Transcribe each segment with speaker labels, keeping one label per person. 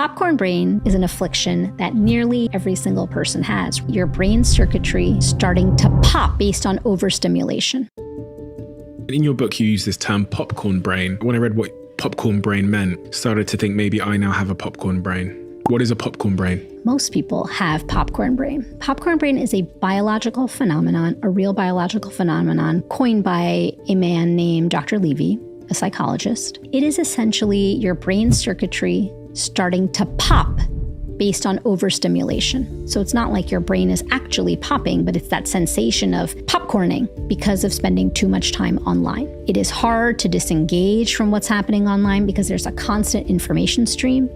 Speaker 1: Popcorn brain is an affliction that nearly every single person has. Your brain circuitry starting to pop based on overstimulation.
Speaker 2: In your book, you use this term popcorn brain. When I read what popcorn brain meant, started to think maybe I now have a popcorn brain. What is a popcorn brain?
Speaker 1: Most people have popcorn brain. Popcorn brain is a biological phenomenon, a real biological phenomenon coined by a man named Dr. Levy, a psychologist. It is essentially your brain circuitry starting to pop based on overstimulation. So it's not like your brain is actually popping, but it's that sensation of popcorning because of spending too much time online. It is hard to disengage from what's happening online because there's a constant information stream,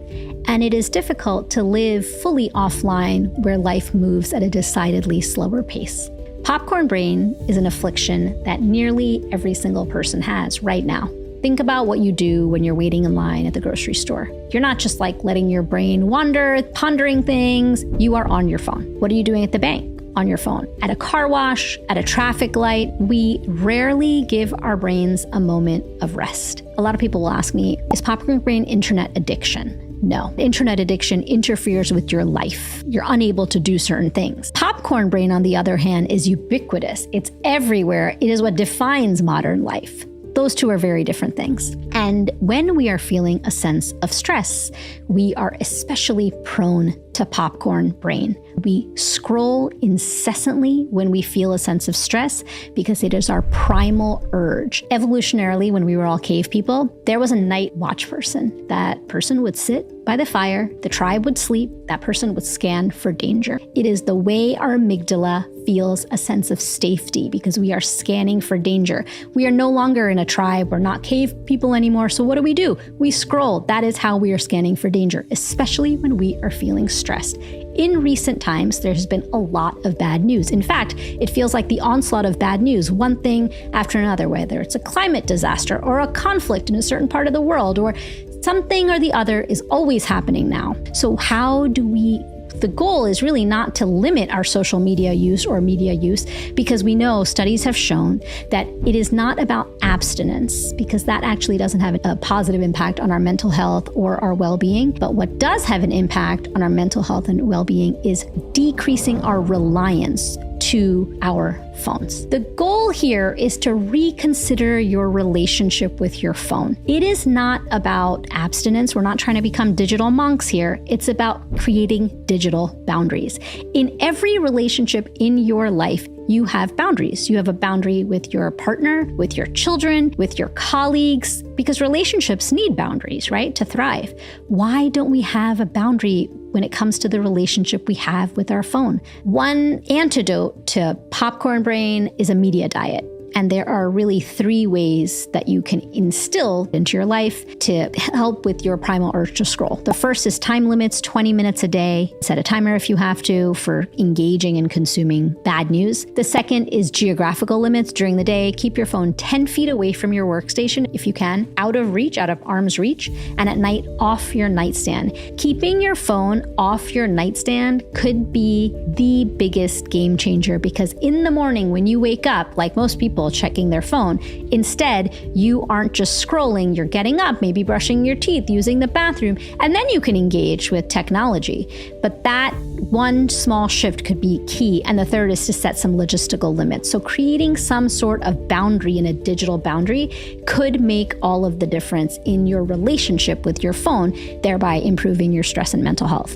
Speaker 1: and it is difficult to live fully offline where life moves at a decidedly slower pace. Popcorn brain is an affliction that nearly every single person has right now. Think about what you do when you're waiting in line at the grocery store. You're not just like letting your brain wander, pondering things. You are on your phone. What are you doing at the bank? On your phone. At a car wash, at a traffic light. We rarely give our brains a moment of rest. A lot of people will ask me, is popcorn brain internet addiction? No. Internet addiction interferes with your life. You're unable to do certain things. Popcorn brain, on the other hand, is ubiquitous. It's everywhere. It is what defines modern life. Those two are very different things. And when we are feeling a sense of stress, we are especially prone to popcorn brain. We scroll incessantly when we feel a sense of stress because it is our primal urge. Evolutionarily, when we were all cave people, there was a night watch person. That person would sit by the fire, the tribe would sleep, that person would scan for danger. It is the way our amygdala feels a sense of safety because we are scanning for danger. We are no longer in a tribe, we're not cave people anymore, so what do? We scroll. That is how we are scanning for danger, especially when we are feeling stressed. In recent times, there has been a lot of bad news. In fact, it feels like the onslaught of bad news, one thing after another, whether it's a climate disaster or a conflict in a certain part of the world or something or the other is always happening now. So how do we the goal is really not to limit our social media use or media use, because we know studies have shown that it is not about abstinence, because that actually doesn't have a positive impact on our mental health or our well-being. But what does have an impact on our mental health and well-being is decreasing our reliance to our phones. The goal here is to reconsider your relationship with your phone. It is not about abstinence. We're not trying to become digital monks here. It's about creating digital boundaries. In every relationship in your life, you have boundaries. You have a boundary with your partner, with your children, with your colleagues, because relationships need boundaries, right, to thrive. Why don't we have a boundary when it comes to the relationship we have with our phone? One antidote to popcorn brain is a media diet. And there are really 3 ways that you can instill into your life to help with your primal urge to scroll. The first is time limits, 20 minutes a day. Set a timer if you have to for engaging and consuming bad news. The second is geographical limits during the day. Keep your phone 10 feet away from your workstation if you can, out of reach, out of arm's reach, and at night off your nightstand. Keeping your phone off your nightstand could be the biggest game changer, because in the morning when you wake up, like most people, checking their phone. Instead, you aren't just scrolling, you're getting up, maybe brushing your teeth, using the bathroom, and then you can engage with technology. But that one small shift could be key. And the third is to set some logistical limits. So creating some sort of boundary in a digital boundary could make all of the difference in your relationship with your phone, thereby improving your stress and mental health.